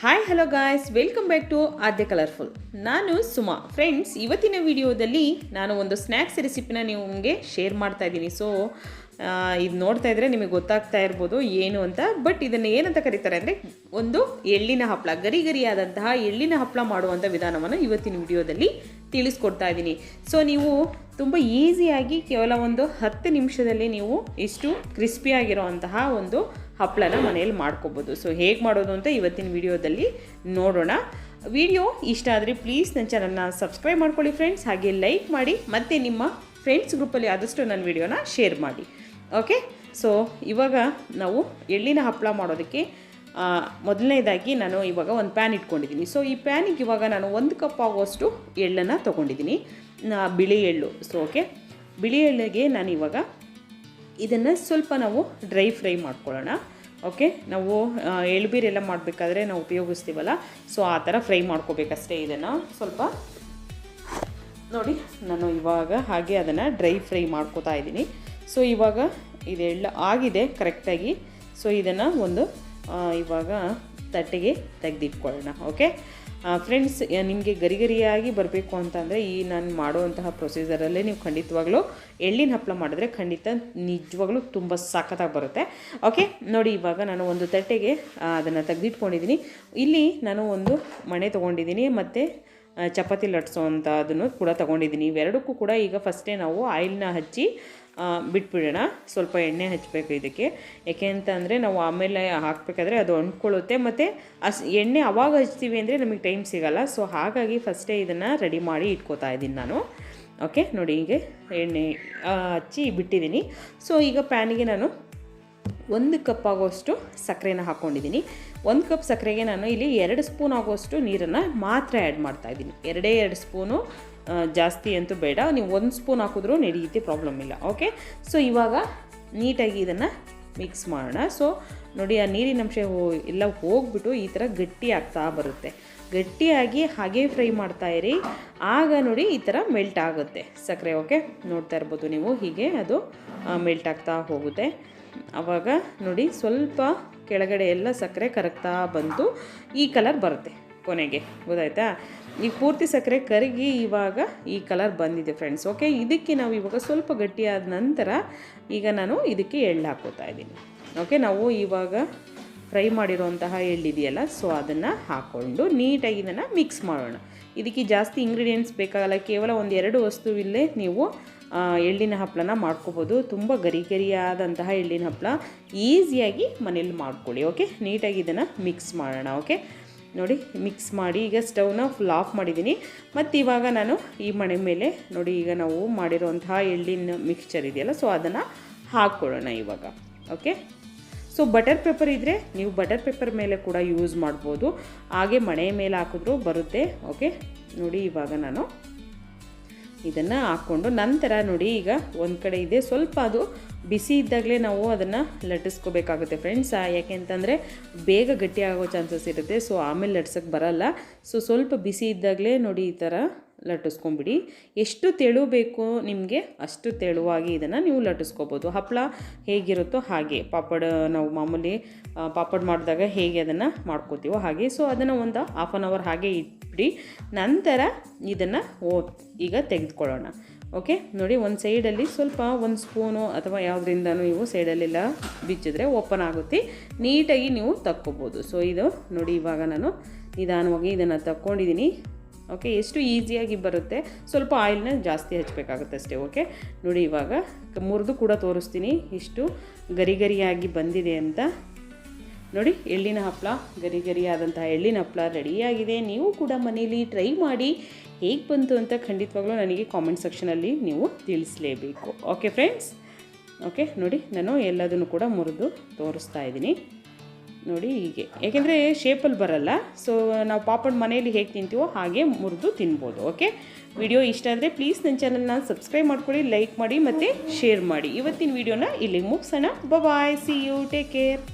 Hi hello guys, welcome back to Aadya colourful. ನಾನು Suma. Friends, ಇವತ್ತಿನ ವಿಡಿಯೋದಲ್ಲಿ ನಾನು ಒಂದು ಸ್ನ್ಯಾಕ್ಸ್ ರೆಸಿಪಿನ ನಿಮಗೆ ಶೇರ್ ಮಾಡ್ತಾ ಇದ್ದೀನಿ. ಸೊ ಇದು ನೋಡ್ತಾ ಇದ್ದರೆ ನಿಮಗೆ ಗೊತ್ತಾಗ್ತಾ ಇರ್ಬೋದು ಏನು ಅಂತ. ಬಟ್ ಇದನ್ನು ಏನಂತ ಕರೀತಾರೆ ಅಂದರೆ ಒಂದು ಎಳ್ಳಿನ ಹಪ್ಪಳ, ಗರಿ ಗರಿಯಾದಂತಹ ಎಳ್ಳಿನ ಹಪ್ಪಳ ಮಾಡುವಂಥ ವಿಧಾನವನ್ನು ಇವತ್ತಿನ ವಿಡಿಯೋದಲ್ಲಿ ತಿಳಿಸ್ಕೊಡ್ತಾ ಇದ್ದೀನಿ. ಸೊ ನೀವು ತುಂಬ ಈಸಿಯಾಗಿ ಕೇವಲ ಒಂದು 10 ನಿಮಿಷದಲ್ಲಿ ನೀವು ಇಷ್ಟು ಕ್ರಿಸ್ಪಿಯಾಗಿರೋವಂತಹ ಒಂದು ಹಪ್ಪಳನ ಮನೆಯಲ್ಲಿ ಮಾಡ್ಕೋಬೋದು. ಸೊ ಹೇಗೆ ಮಾಡೋದು ಅಂತ ಇವತ್ತಿನ ವಿಡಿಯೋದಲ್ಲಿ ನೋಡೋಣ. ವಿಡಿಯೋ ಇಷ್ಟ ಆದರೆ ಪ್ಲೀಸ್ ನನ್ನ ಚಾನಲ್ನ ಸಬ್ಸ್ಕ್ರೈಬ್ ಮಾಡ್ಕೊಳ್ಳಿ ಫ್ರೆಂಡ್ಸ್. ಹಾಗೆ ಲೈಕ್ ಮಾಡಿ ಮತ್ತು ನಿಮ್ಮ ಫ್ರೆಂಡ್ಸ್ ಗ್ರೂಪಲ್ಲಿ ಆದಷ್ಟು ನನ್ನ ವಿಡಿಯೋನ ಶೇರ್ ಮಾಡಿ. ಓಕೆ, ಸೊ ಇವಾಗ ನಾವು ಎಳ್ಳಿನ ಹಪ್ಪಳ ಮಾಡೋದಕ್ಕೆ ಮೊದಲನೇದಾಗಿ ನಾನು ಇವಾಗ ಒಂದು ಪ್ಯಾನ್ ಇಟ್ಕೊಂಡಿದ್ದೀನಿ. ಸೊ ಈ ಪ್ಯಾನಿಗೆ ಇವಾಗ ನಾನು 1 ಕಪ್ ಆಗುವಷ್ಟು ಎಳ್ಳನ್ನು ತೊಗೊಂಡಿದ್ದೀನಿ, ಬಿಳಿ ಎಳ್ಳು. ಸೊ ಓಕೆ, ಬಿಳಿ ಎಳ್ಳಿಗೆ ನಾನು ಇವಾಗ ಇದನ್ನು ಸ್ವಲ್ಪ ನಾವು ಡ್ರೈ ಫ್ರೈ ಮಾಡ್ಕೊಳ್ಳೋಣ. ಓಕೆ, ನಾವು ಎಳ್ಬೀರೆಲ್ಲ ಮಾಡಬೇಕಾದ್ರೆ ನಾವು ಉಪಯೋಗಿಸ್ತೀವಲ್ಲ, ಸೊ ಆ ಥರ ಫ್ರೈ ಮಾಡ್ಕೋಬೇಕಷ್ಟೇ. ಇದನ್ನು ಸ್ವಲ್ಪ ನೋಡಿ, ನಾನು ಇವಾಗ ಹಾಗೆ ಅದನ್ನು ಡ್ರೈ ಫ್ರೈ ಮಾಡ್ಕೋತಾ ಇದ್ದೀನಿ. ಸೊ ಇವಾಗ ಇದೆಲ್ಲ ಆಗಿದೆ ಕರೆಕ್ಟಾಗಿ. ಸೊ ಇದನ್ನು ಒಂದು ಇವಾಗ ತಟ್ಟೆಗೆ ತೆಗೆದಿಟ್ಕೊಳ್ಳೋಣ. ಓಕೆ ಫ್ರೆಂಡ್ಸ್, ನಿಮಗೆ ಗರಿ ಗರಿಯಾಗಿ ಬರಬೇಕು ಅಂತಂದರೆ ಈ ನಾನು ಮಾಡುವಂತಹ ಪ್ರೊಸೀಜರಲ್ಲೇ ನೀವು ಖಂಡಿತವಾಗ್ಲೂ ಎಳ್ಳಿನ ಹಪ್ಪಳ ಮಾಡಿದ್ರೆ ಖಂಡಿತ ನಿಜವಾಗ್ಲೂ ತುಂಬ ಸಖತ್ತಾಗಿ ಬರುತ್ತೆ. ಓಕೆ ನೋಡಿ, ಇವಾಗ ನಾನು ಒಂದು ತಟ್ಟೆಗೆ ಅದನ್ನು ತೆಗೆದಿಟ್ಕೊಂಡಿದ್ದೀನಿ. ಇಲ್ಲಿ ನಾನು ಒಂದು ಮಣೆ ತೊಗೊಂಡಿದ್ದೀನಿ ಮತ್ತು ಚಪಾತಿ ಲಟ್ಸೋವಂಥ ಅದನ್ನು ಕೂಡ ತೊಗೊಂಡಿದ್ದೀನಿ. ಇವೆರಡಕ್ಕೂ ಕೂಡ ಈಗ ಫಸ್ಟೇ ನಾವು ಆಯಿಲ್ನ ಹಚ್ಚಿ ಬಿಟ್ಬಿಡೋಣ. ಸ್ವಲ್ಪ ಎಣ್ಣೆ ಹಚ್ಚಬೇಕು ಇದಕ್ಕೆ. ಯಾಕೆ ಅಂತಂದರೆ ನಾವು ಆಮೇಲೆ ಹಾಕಬೇಕಾದ್ರೆ ಅದು ಅಂಟ್ಕೊಳ್ಳುತ್ತೆ, ಮತ್ತು ಎಣ್ಣೆ ಅವಾಗ ಹಚ್ತೀವಿ ಅಂದರೆ ನಮಗೆ ಟೈಮ್ ಸಿಗೋಲ್ಲ. ಸೊ ಹಾಗಾಗಿ ಫಸ್ಟೇ ಇದನ್ನು ರೆಡಿ ಮಾಡಿ ಇಟ್ಕೋತಾ ಇದ್ದೀನಿ ನಾನು. ಓಕೆ ನೋಡಿ, ಹೀಗೆ ಎಣ್ಣೆ ಹಚ್ಚಿ ಬಿಟ್ಟಿದ್ದೀನಿ. ಸೊ ಈಗ ಪ್ಯಾನಿಗೆ ನಾನು 1 ಕಪ್ ಆಗೋಷ್ಟು ಸಕ್ಕರೆನ ಹಾಕ್ಕೊಂಡಿದ್ದೀನಿ. 1 ಕಪ್ ಸಕ್ಕರೆಗೆ ನಾನು ಇಲ್ಲಿ 2 ಸ್ಪೂನ್ ಆಗೋಷ್ಟು ನೀರನ್ನು ಮಾತ್ರ ಆ್ಯಡ್ ಮಾಡ್ತಾಯಿದ್ದೀನಿ. 2 ಸ್ಪೂನು, ಜಾಸ್ತಿ ಅಂತೂ ಬೇಡ. ನೀವು 1 ಸ್ಪೂನ್ ಹಾಕಿದ್ರೂ ನಡೆಯುತ್ತೆ, ಪ್ರಾಬ್ಲಮ್ ಇಲ್ಲ. ಓಕೆ, ಸೊ ಇವಾಗ ನೀಟಾಗಿ ಇದನ್ನು ಮಿಕ್ಸ್ ಮಾಡೋಣ. ಸೊ ನೋಡಿ, ಆ ನೀರಿನ ಅಂಶ ಎಲ್ಲ ಹೋಗ್ಬಿಟ್ಟು ಈ ಥರ ಗಟ್ಟಿ ಆಗ್ತಾ ಬರುತ್ತೆ. ಗಟ್ಟಿಯಾಗಿ ಹಾಗೇ ಫ್ರೈ ಮಾಡ್ತಾಯಿರಿ, ಆಗ ನೋಡಿ ಈ ಥರ ಮೆಲ್ಟ್ ಆಗುತ್ತೆ ಸಕ್ಕರೆ. ಓಕೆ, ನೋಡ್ತಾ ಇರ್ಬೋದು ನೀವು, ಹೀಗೆ ಅದು ಮೆಲ್ಟ್ ಆಗ್ತಾ ಹೋಗುತ್ತೆ. ಆವಾಗ ನೋಡಿ ಸ್ವಲ್ಪ ಕೆಳಗಡೆ ಎಲ್ಲ ಸಕ್ಕರೆ ಕರಗ್ತಾ ಬಂತು, ಈ ಕಲರ್ ಬರುತ್ತೆ ಕೊನೆಗೆ, ಗೊತ್ತಾಯ್ತಾ? ಈಗ ಪೂರ್ತಿ ಸಕ್ಕರೆ ಕರಗಿ ಇವಾಗ ಈ ಕಲರ್ ಬಂದಿದೆ ಫ್ರೆಂಡ್ಸ್. ಓಕೆ, ಇದಕ್ಕೆ ನಾವು ಇವಾಗ ಸ್ವಲ್ಪ ಗಟ್ಟಿಯಾದ ನಂತರ ಈಗ ನಾನು ಇದಕ್ಕೆ ಎಳ್ಳು ಹಾಕೋತಾ ಇದ್ದೀನಿ. ಓಕೆ, ನಾವು ಇವಾಗ ಫ್ರೈ ಮಾಡಿರೋಂತಹ ಎಳ್ಳಿದೆಯಲ್ಲ, ಸೊ ಅದನ್ನು ಹಾಕ್ಕೊಂಡು ನೀಟಾಗಿ ಇದನ್ನು ಮಿಕ್ಸ್ ಮಾಡೋಣ. ಇದಕ್ಕೆ ಜಾಸ್ತಿ ಇಂಗ್ರೀಡಿಯೆಂಟ್ಸ್ ಬೇಕಾಗಲ್ಲ, ಕೇವಲ 1-2 ವಸ್ತುವಿಲ್ಲೇ ನೀವು ಎಳ್ಳಿನ ಹಪ್ಪಳನ ಮಾಡ್ಕೋಬೋದು. ತುಂಬ ಗರಿ ಗರಿಯಾದಂತಹ ಎಳ್ಳಿನ ಹಪ್ಪಳ ಈಸಿಯಾಗಿ ಮನೇಲಿ ಮಾಡ್ಕೊಳ್ಳಿ. ಓಕೆ, ನೀಟಾಗಿ ಇದನ್ನು ಮಿಕ್ಸ್ ಮಾಡೋಣ. ಓಕೆ ನೋಡಿ, ಮಿಕ್ಸ್ ಮಾಡಿ ಈಗ ಸ್ಟವ್ನ ಫುಲ್ ಆಫ್ ಮಾಡಿದ್ದೀನಿ. ಮತ್ತು ಇವಾಗ ನಾನು ಈ ಮಣೆ ಮೇಲೆ ನೋಡಿ, ಈಗ ನಾವು ಮಾಡಿರೋಂತಹ ಎಳ್ಳಿನ ಮಿಕ್ಸ್ಚರ್ ಇದೆಯಲ್ಲ, ಸೊ ಅದನ್ನು ಹಾಕ್ಕೊಳ್ಳೋಣ ಇವಾಗ. ಓಕೆ, ಸೊ ಬಟರ್ ಪೇಪರ್ ಇದ್ದರೆ ನೀವು ಬಟರ್ ಪೇಪರ್ ಮೇಲೆ ಕೂಡ ಯೂಸ್ ಮಾಡ್ಬೋದು, ಹಾಗೆ ಮಣೆ ಮೇಲೆ ಹಾಕಿದ್ರೂ ಬರುತ್ತೆ. ಓಕೆ ನೋಡಿ, ಇವಾಗ ನಾನು ಇದನ್ನು ಹಾಕ್ಕೊಂಡು ನಂತರ ನೋಡಿ, ಈಗ ಒಂದು ಕಡೆ ಇದೆ ಸ್ವಲ್ಪ ಅದು ಬಿಸಿ ಇದ್ದಾಗಲೇ ನಾವು ಅದನ್ನು ಲಟ್ಟಿಸ್ಕೋಬೇಕಾಗುತ್ತೆ ಫ್ರೆಂಡ್ಸ್. ಯಾಕೆ ಅಂತಂದರೆ ಬೇಗ ಗಟ್ಟಿ ಆಗೋ ಚಾನ್ಸಸ್ ಇರುತ್ತೆ, ಸೊ ಆಮೇಲೆ ಲಟ್ಸೋಕ್ಕೆ ಬರಲ್ಲ. ಸೊ ಸ್ವಲ್ಪ ಬಿಸಿ ಇದ್ದಾಗಲೇ ನೋಡಿ ಈ ಥರ ಲಟ್ಟಿಸ್ಕೊಂಬಿಡಿ. ಎಷ್ಟು ತೆಳು ಬೇಕು ನಿಮಗೆ ಅಷ್ಟು ತೆಳುವಾಗಿ ಇದನ್ನು ನೀವು ಲಟ್ಟಿಸ್ಕೋಬೋದು. ಹಪ್ಪಳ ಹೇಗಿರುತ್ತೋ ಹಾಗೆ, ಪಾಪಡ್ ನಾವು ಮಾಮೂಲಿ ಪಾಪಡ್ ಮಾಡಿದಾಗ ಹೇಗೆ ಅದನ್ನು ಮಾಡ್ಕೋತೀವೋ ಹಾಗೆ. ಸೊ ಅದನ್ನು ಒಂದು 1/2 ಅವರ್ ಹಾಗೆ ಇಟ್ಬಿಡಿ. ನಂತರ ಇದನ್ನು ಈಗ ತೆಗೆದುಕೊಳ್ಳೋಣ. ಓಕೆ ನೋಡಿ, ಒಂದು ಸೈಡಲ್ಲಿ ಸ್ವಲ್ಪ 1 ಸ್ಪೂನು ಅಥವಾ ಯಾವುದರಿಂದನೂ ನೀವು ಸೈಡಲ್ಲೆಲ್ಲ ಬಿಚ್ಚಿದ್ರೆ ಓಪನ್ ಆಗುತ್ತೆ, ನೀಟಾಗಿ ನೀವು ತಕ್ಕೋಬೋದು. ಸೊ ಇದು ನೋಡಿ, ಇವಾಗ ನಾನು ನಿಧಾನವಾಗಿ ಇದನ್ನು ತಕ್ಕೊಂಡಿದ್ದೀನಿ. ಓಕೆ, ಎಷ್ಟು ಈಸಿಯಾಗಿ ಬರುತ್ತೆ. ಸ್ವಲ್ಪ ಆಯಿಲ್ನ ಜಾಸ್ತಿ ಹಚ್ಚಬೇಕಾಗುತ್ತೆ ಅಷ್ಟೇ. ಓಕೆ ನೋಡಿ, ಇವಾಗ ಮುರಿದು ಕೂಡ ತೋರಿಸ್ತೀನಿ ಎಷ್ಟು ಗರಿ ಗರಿಯಾಗಿ ಬಂದಿದೆ ಅಂತ. ನೋಡಿ, ಎಳ್ಳಿನ ಹಪ್ಪಳ, ಗರಿ ಗರಿಯಾದಂತಹ ಎಳ್ಳಿನ ಹಪ್ಪಳ ರೆಡಿಯಾಗಿದೆ. ನೀವು ಕೂಡ ಮನೇಲಿ ಟ್ರೈ ಮಾಡಿ, ಹೇಗೆ ಬಂತು ಅಂತ ಖಂಡಿತವಾಗ್ಲೂ ನನಗೆ ಕಾಮೆಂಟ್ ಸೆಕ್ಷನಲ್ಲಿ ನೀವು ತಿಳಿಸಲೇಬೇಕು. ಓಕೆ ಫ್ರೆಂಡ್ಸ್, ಓಕೆ ನೋಡಿ, ನಾನು ಎಲ್ಲದನ್ನು ಕೂಡ ಮುರಿದು ತೋರಿಸ್ತಾ ಇದ್ದೀನಿ. ನೋಡಿ ಹೀಗೆ, ಏಕೆಂದರೆ ಶೇಪಲ್ಲಿ ಬರಲ್ಲ. ಸೊ ನಾವು ಪಾಪಡ್ ಮನೆಯಲ್ಲಿ ಹೇಗೆ ತಿಂತೀವೋ ಹಾಗೆ ಮುರಿದು ತಿನ್ಬೋದು. ಓಕೆ, ವಿಡಿಯೋ ಇಷ್ಟ ಆದರೆ ಪ್ಲೀಸ್ ನನ್ನ ಚಾನಲ್ನ ಸಬ್ಸ್ಕ್ರೈಬ್ ಮಾಡ್ಕೊಳ್ಳಿ, ಲೈಕ್ ಮಾಡಿ ಮತ್ತು ಶೇರ್ ಮಾಡಿ. ಇವತ್ತಿನ ವಿಡಿಯೋನ ಇಲ್ಲಿಗೆ ಮುಗಿಸೋಣ. ಬಾಯ್, ಸಿ ಯು, ಟೇಕ್ ಕೇರ್.